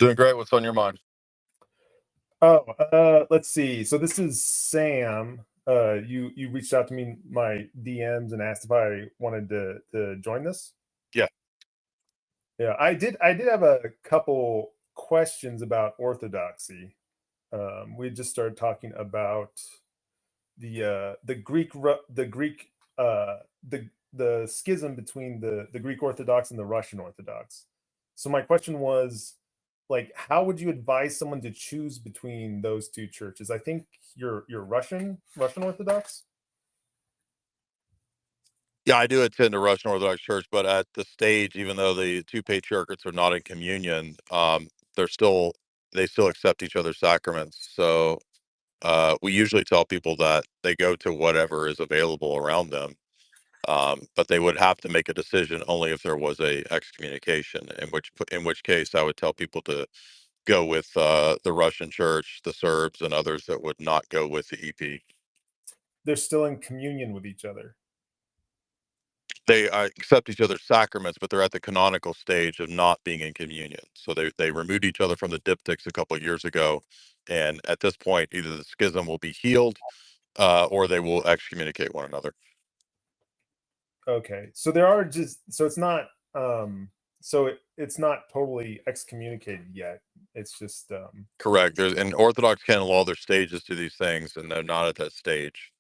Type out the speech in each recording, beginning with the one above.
Doing great. What's on your mind? Oh, let's see. So this is Sam. You reached out to me in my DMs and asked if I wanted to join this. Yeah. Yeah, I did have a couple questions about Orthodoxy. We just started talking about the Greek the schism between the Greek Orthodox and the Russian Orthodox. So my question was, like, how would you advise someone to choose between those two churches? I think you're Russian Orthodox. Yeah, I do attend a Russian Orthodox church, but at the stage, even though the two patriarchates are not in communion, they're still they still accept each other's sacraments. So we usually tell people that they go to whatever is available around them, but they would have to make a decision only if there was a excommunication. In which case, I would tell people to go with the Russian church, the Serbs, and others that would not go with the EP. They're still in communion with each other. They accept each other's sacraments, but they're at the canonical stage of not being in communion. So they removed each other from the diptychs a couple of years ago, and at this point, either the schism will be healed, or they will excommunicate one another. Okay, so there are just so it's not it's not totally excommunicated yet. It's just Correct. There's and Orthodox canon law, there's stages to these things, and they're not at that stage.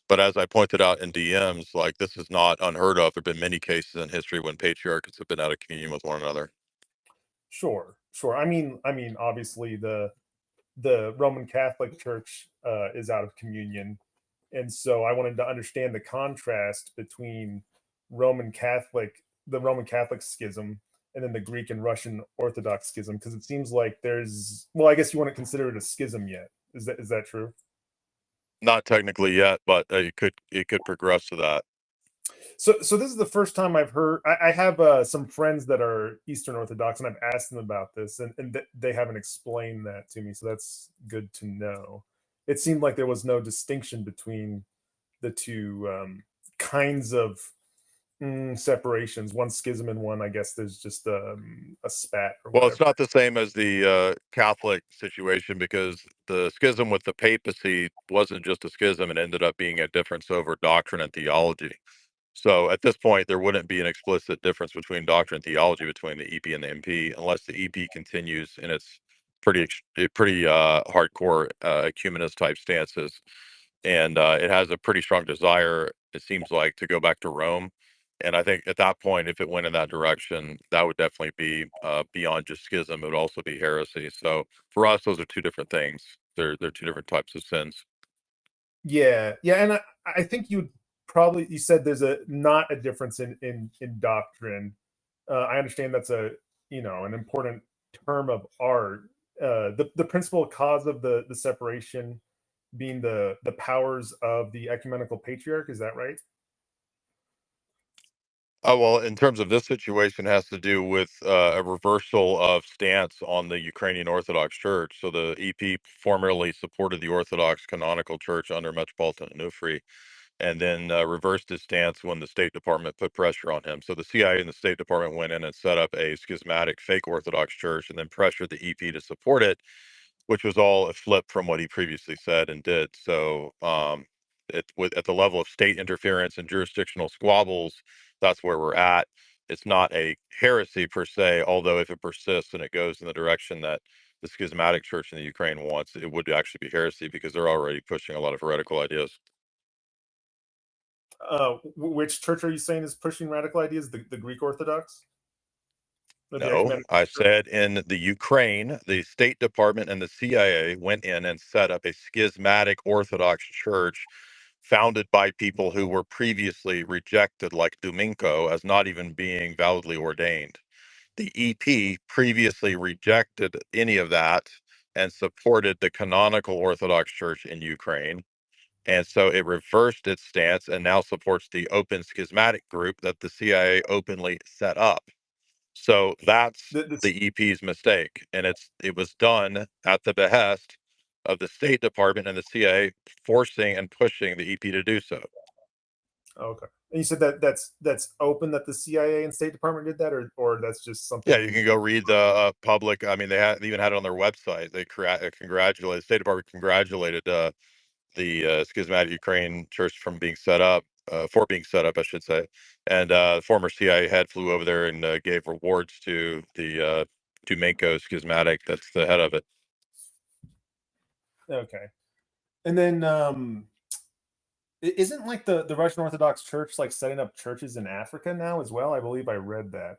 But as I pointed out in DMs, like this is not unheard of. There've been many cases in history when patriarchs have been out of communion with one another. sure. I mean, obviously the Roman Catholic Church is out of communion, and so I wanted to understand the contrast between Roman Catholic, the Roman Catholic schism, and then the Greek and Russian Orthodox schism, because it seems like there's, well, I guess you wouldn't consider it a schism yet. Is that true? Not technically yet, but it could progress to that. So this is the first time I've heard. I have some friends that are Eastern Orthodox, and I've asked them about this, and they haven't explained that to me. So that's good to know. It seemed like there was no distinction between the two kinds of separations. One schism and one, I guess, there's just a spat or Well, it's whatever. not the same as the Catholic situation because the schism with the papacy wasn't just a schism; it ended up being a difference over doctrine and theology. So at this point, there wouldn't be an explicit difference between doctrine and theology between the EP and the MP, unless the EP continues in its pretty hardcore ecumenist type stances, and it has a pretty strong desire, it seems like, to go back to Rome. And I think at that point, if it went in that direction, that would definitely be beyond just schism. It would also be heresy. So for us, those are two different things. They're two different types of sins. Yeah, and I think you said there's a not a difference in doctrine. I understand that's a an important term of art. The principal cause of the separation being the powers of the ecumenical patriarch. Is that right? Oh, well, in terms of this situation, it has to do with a reversal of stance on the Ukrainian Orthodox Church. So the EP formerly supported the Orthodox Canonical Church under Metropolitan Onufry, and then reversed his stance when the State Department put pressure on him. So the CIA and the State Department went in and set up a schismatic fake Orthodox Church, and then pressured the EP to support it, which was all a flip from what he previously said and did. So, at the level of state interference and jurisdictional squabbles, that's where we're at. It's not a heresy per se, although if it persists and it goes in the direction that the schismatic church in the Ukraine wants, it would actually be heresy because they're already pushing a lot of heretical ideas. Which church are you saying is pushing radical ideas? The Greek Orthodox or the No, ecumenical I church? said in the Ukraine, the State Department and the CIA went in and set up a schismatic Orthodox church founded by people who were previously rejected, like Duminko, as not even being validly ordained. The EP previously rejected any of that and supported the canonical Orthodox Church in Ukraine. And so it reversed its stance and now supports the open schismatic group that the CIA openly set up. So that's This the EP's mistake, and it was done at the behest of the State Department and the CIA forcing and pushing the EP to do so. Okay. And you said that that's open, that the CIA and State Department did that, or that's just Yeah, you something. can go read the public. I mean, they even had it on their website. They congratulated State Department congratulated the schismatic Ukraine church from being set up, for being set up, I should say. And former CIA head flew over there and gave rewards to the Dumenko schismatic. That's the head of it. Okay. And then isn't like the Russian Orthodox Church like setting up churches in Africa now as well? I believe I read that.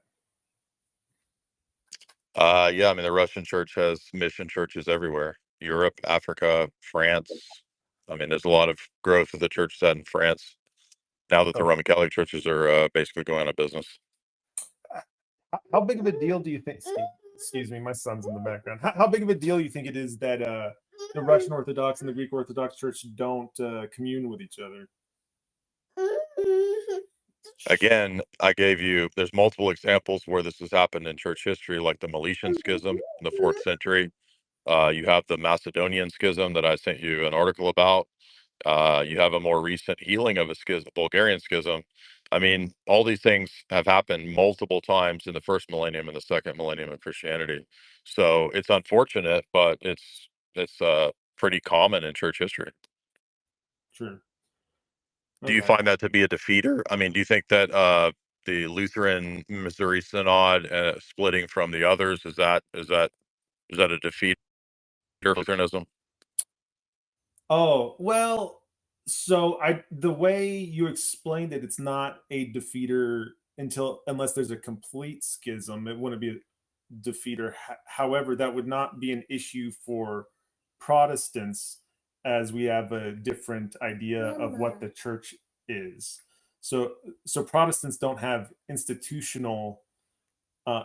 Yeah, I mean, the Russian church has mission churches everywhere, Europe, Africa, France. I mean, there's a lot of growth of the church set in France now that the Oh, Roman Catholic churches are basically going out of business. how big of a deal do you think? Excuse me, my son's in the background. How big of a deal you think it is that the Russian Orthodox and the Greek Orthodox Church don't commune with each other? Again, there's multiple examples where this has happened in church history, like the Meletian Schism in the fourth century. You have the Macedonian Schism that I sent you an article about. You have a more recent healing of a schism, Bulgarian Schism. I mean, all these things have happened multiple times in the first millennium and the second millennium of Christianity. So it's unfortunate, but it's pretty common in church history. Sure. Do you Okay. find that to be a defeater? I mean, do you think that the Lutheran Missouri Synod splitting from the others is that a defeat for Lutheranism? Oh, well, so I the way you explained it, it's not a defeater until unless there's a complete schism. It wouldn't be a defeater. However, that would not be an issue for Protestants, as we have a different idea of what the church is. So Protestants don't have institutional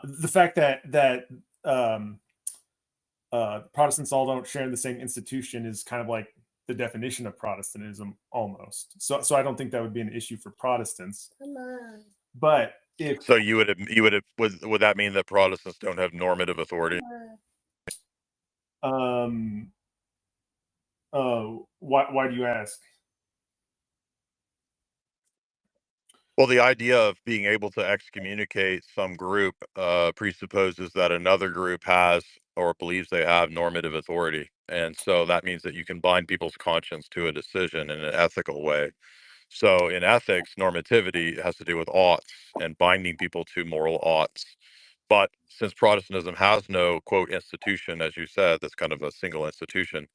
the fact that um, Protestants all don't share in the same institution is kind of like the definition of Protestantism almost. So I don't think that would be an issue for Protestants. But if So would that mean that Protestants don't have normative authority? um why do you ask? Well, the idea of being able to excommunicate some group presupposes that another group has or believes they have normative authority. And so that means that you can bind people's conscience to a decision in an ethical way. So in ethics, normativity has to do with oughts and binding people to moral oughts. But since Protestantism has no quote institution, as you said, that's kind of a single institution,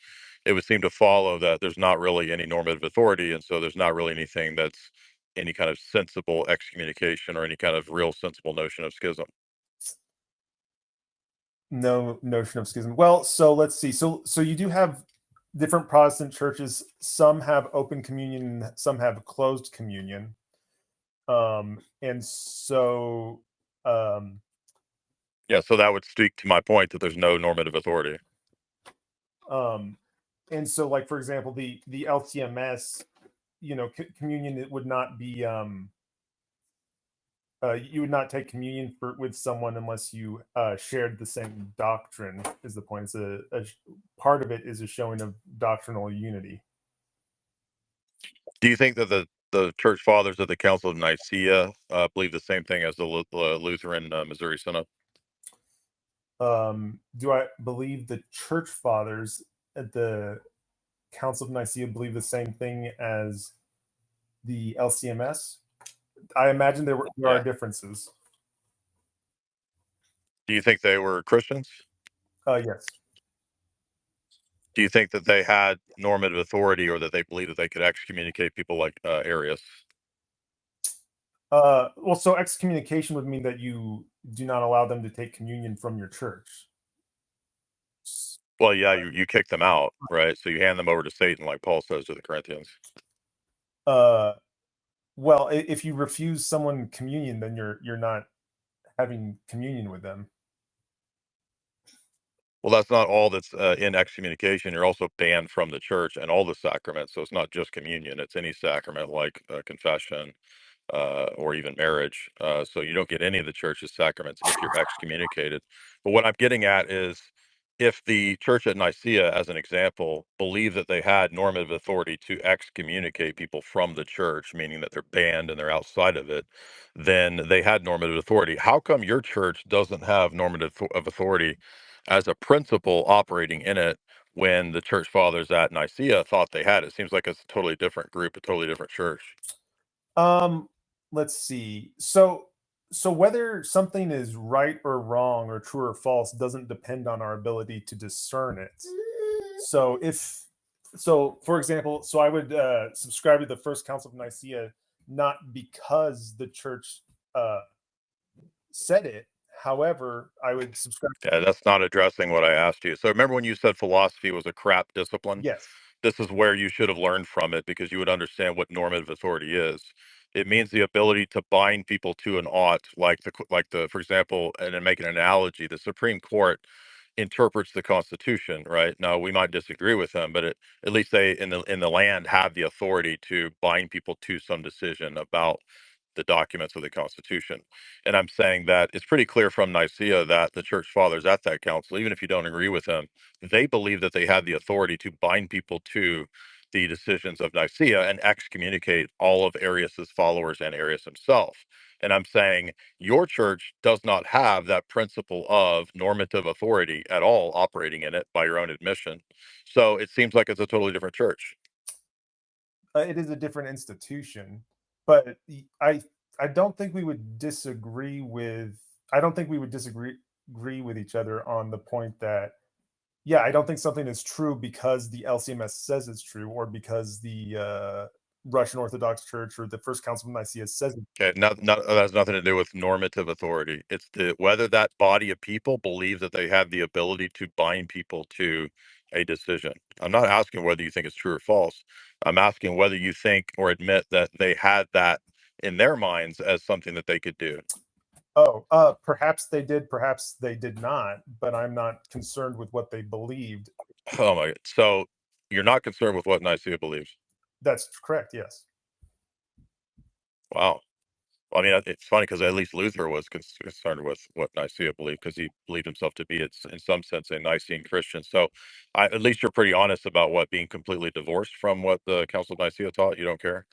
it would seem to follow that there's not really any normative authority, and so there's not really anything that's any kind of sensible excommunication or any kind of real sensible notion of schism. No notion of schism. Well, so let's see. So you do have different Protestant churches. Some have open communion, some have closed communion. And so um Yeah, so that would speak to my point that there's no normative authority. um and so like for example the LCMS, communion, it would not be you would not take communion with someone unless you shared the same doctrine. Is the point? It's part of it is a showing of doctrinal unity. Do you think that the church fathers of the Council of Nicaea believe the same thing as the Lutheran Missouri Synod? Do I believe the church fathers at the Council of Nicaea believe the same thing as the LCMS? I imagine there are Yeah. differences. Do you think they were Christians? Yes. Do you think that they had normative authority or that they believed that they could excommunicate people like Arius? Well, so excommunication would mean that you do not allow them to take communion from your church. Well, yeah, you kick them out, right? So you hand them over to Satan, like Paul says to the Corinthians. Uh, well, if you refuse someone communion, then you're not having communion with them. Well, that's not all that's in excommunication. You're also banned from the church and all the sacraments. So it's not just communion; it's any sacrament like confession or even marriage. So you don't get any of the church's sacraments if you're excommunicated. But what I'm getting at is if the church at Nicaea, as an example, believed that they had normative authority to excommunicate people from the church, meaning that they're banned and they're outside of it, then they had normative authority. How come your church doesn't have normative of authority as a principle operating in it when the church fathers at Nicaea thought they had? It seems like it's a totally different group, a totally different church. Um, let's see. So whether something is right or wrong or true or false doesn't depend on our ability to discern it. So if so for example, so I would subscribe to the First Council of Nicaea not because the church uh said it. However, I would subscribe. Yeah, that's not addressing what I asked you. So remember when you said philosophy was a crap discipline? Yes. This is where you should have learned from it because you would understand what normative authority is. It means the ability to bind people to an ought, for example, and to make an analogy, the Supreme Court interprets the Constitution, right? Now we might disagree with them, but at least they in the land have the authority to bind people to some decision about the documents of the Constitution. And I'm saying that it's pretty clear from Nicaea that the church fathers at that council, even if you don't agree with them, they believe that they had the authority to bind people to the decisions of Nicaea and excommunicate all of Arius's followers and Arius himself. And I'm saying your church does not have that principle of normative authority at all operating in it by your own admission. So it seems like it's a totally different church. It is a different institution, but I don't think we would disagree with. I don't think we would disagree with each other on the point that yeah, I don't think something is true because the LCMS says it's true, or because the Russian Orthodox Church or the First Council of Nicaea says it. Okay, that has nothing to do with normative authority. It's whether that body of people believe that they have the ability to bind people to a decision. I'm not asking whether you think it's true or false. I'm asking whether you think or admit that they had that in their minds as something that they could do. Oh, perhaps they did, perhaps they did not, but I'm not concerned with what they believed. Oh my God. So you're not concerned with what Nicaea believes. That's correct. Yes. Wow. Well, I mean, it's funny because at least Luther was concerned with what Nicaea believed because he believed himself to be, it's in some sense, a Nicene Christian. So, at least you're pretty honest about what being completely divorced from what the Council of Nicaea taught. You don't care.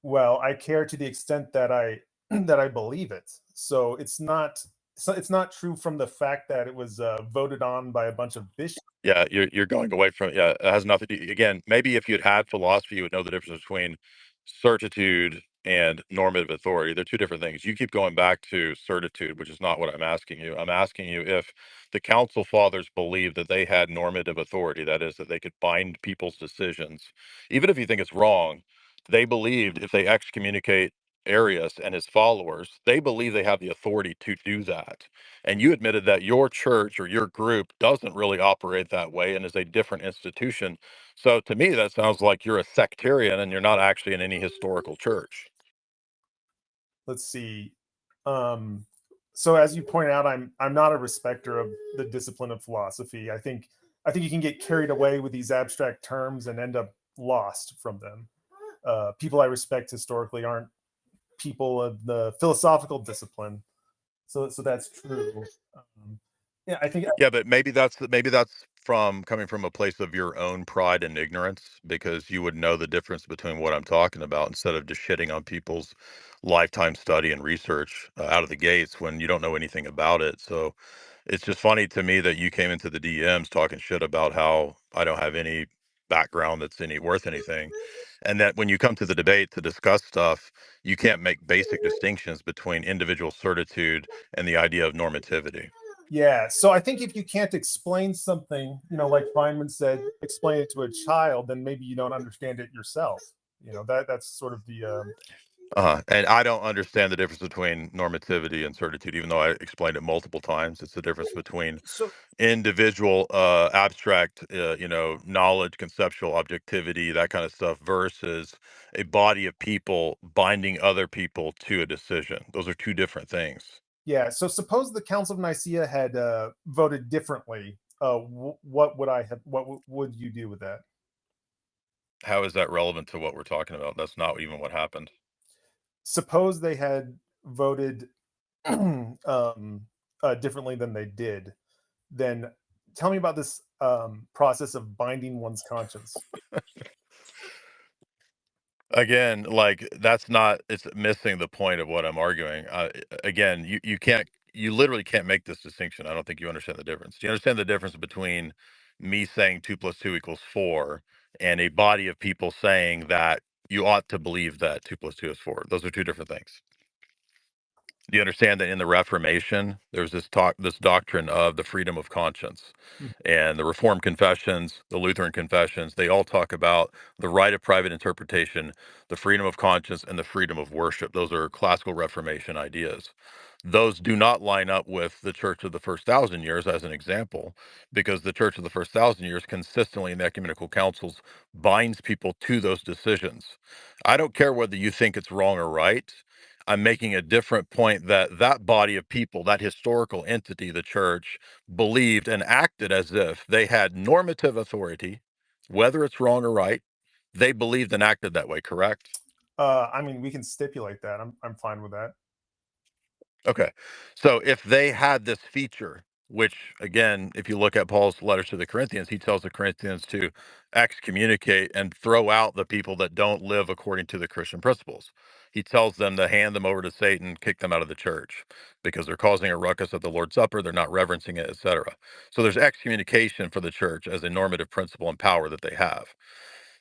Well, I care to the extent that I that I believe it. So it's not true from the fact that it was voted on by a bunch of bishops. Yeah, you're going away from yeah, it has nothing to again, maybe if you'd had philosophy, you would know the difference between certitude and normative authority. They're two different things. You keep going back to certitude, which is not what I'm asking you. I'm asking you if the council fathers believed that they had normative authority, that is, that they could bind people's decisions, even if you think it's wrong, they believed if they excommunicate Arius and his followers, they believe they have the authority to do that. And you admitted that your church or your group doesn't really operate that way and is a different institution. So to me, that sounds like you're a sectarian and you're not actually in any historical church. Let's see. Um, so as you point out, I'm not a respecter of the discipline of philosophy. I think you can get carried away with these abstract terms and end up lost from them. People I respect historically aren't people of the philosophical discipline. So that's true. Um, yeah, I think Yeah, but maybe that's from coming from a place of your own pride and ignorance because you would know the difference between what I'm talking about instead of just shitting on people's lifetime study and research out of the gates when you don't know anything about it. So it's just funny to me that you came into the DMs talking shit about how I don't have any background that's any worth anything. And that when you come to the debate to discuss stuff, you can't make basic distinctions between individual certitude and the idea of normativity. yeah. So I think if you can't explain something, like Feynman said, explain it to a child, then maybe you don't understand it yourself. That's sort of the And I don't understand the difference between normativity and certitude, even though I explained it multiple times. It's the difference between so individual, abstract, knowledge, conceptual objectivity, that kind of stuff, versus a body of people binding other people to a decision. Those are two different things. yeah. So suppose the Council of Nicaea had voted differently. What would I have? Would you do with that? How is that relevant to what we're talking about? That's not even what happened. Suppose they had voted differently than they did, then tell me about this process of binding one's conscience. Again, like that's not it's missing the point of what I'm arguing. Again, you can't you literally can't make this distinction. I don't think you understand the difference. Do you understand the difference between me saying 2 plus 2 equals 4 and a body of people saying that you ought to believe that 2 plus 2 is 4? Those are two different things. Do you understand that in the Reformation, there's this doctrine of the freedom of conscience? Mm. And the Reformed confessions, the Lutheran confessions, they all talk about the right of private interpretation, the freedom of conscience, and the freedom of worship. Those are classical Reformation ideas. Those do not line up with the church of the first 1,000 years, as an example, because the church of the first 1,000 years consistently in the ecumenical councils binds people to those decisions. I don't care whether you think it's wrong or right. I'm making a different point that that body of people, that historical entity, the church, believed and acted as if they had normative authority, whether it's wrong or right. They believed and acted that way, correct? I mean, we can stipulate that. I'm fine with that. Okay. So if they had this feature, which again, if you look at Paul's letters to the Corinthians, he tells the Corinthians to excommunicate and throw out the people that don't live according to the Christian principles. He tells them to hand them over to Satan, kick them out of the church because they're causing a ruckus at the Lord's Supper, they're not reverencing it, etc. So there's excommunication for the church as a normative principle and power that they have.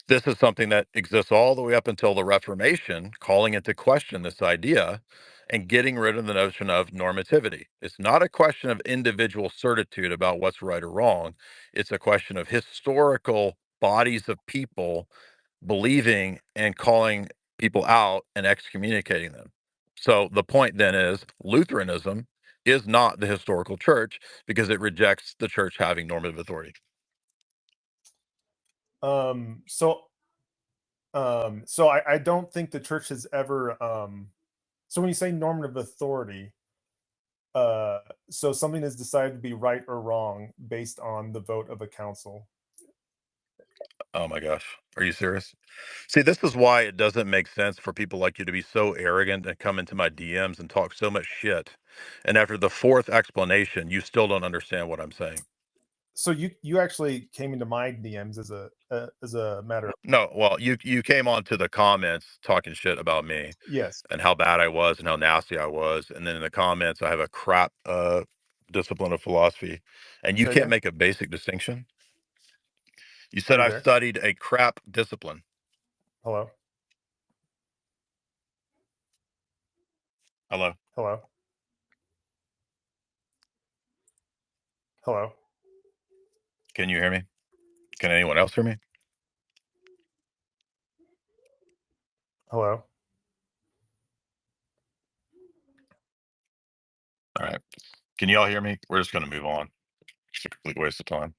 This is something that exists all the way up until the Reformation, calling into question this idea and getting rid of the notion of normativity. It's not a question of individual certitude about what's right or wrong. It's a question of historical bodies of people believing and calling people out and excommunicating them. So the point then is Lutheranism is not the historical church because it rejects the church having normative authority. So I don't think the church has ever so when you say normative authority, uh so something is decided to be right or wrong based on the vote of a council. Oh my gosh. Are you serious? See, this is why it doesn't make sense for people like you to be so arrogant and come into my DMs and talk so much shit. And after the fourth explanation, you still don't understand what I'm saying. So you actually came into my DMs as a matter of No, well, you came on to the comments talking shit about me yes. and how bad I was and how nasty I was. And then in the comments, I have a crap discipline of philosophy. And you Say can't again? make a basic distinction. You Are said you I've there? studied a crap discipline. Hello? Hello. Hello? Hello? Can you hear me? Can anyone else hear me? Hello? All right. Can you all hear me? We're just going to move on. It's a complete waste of time.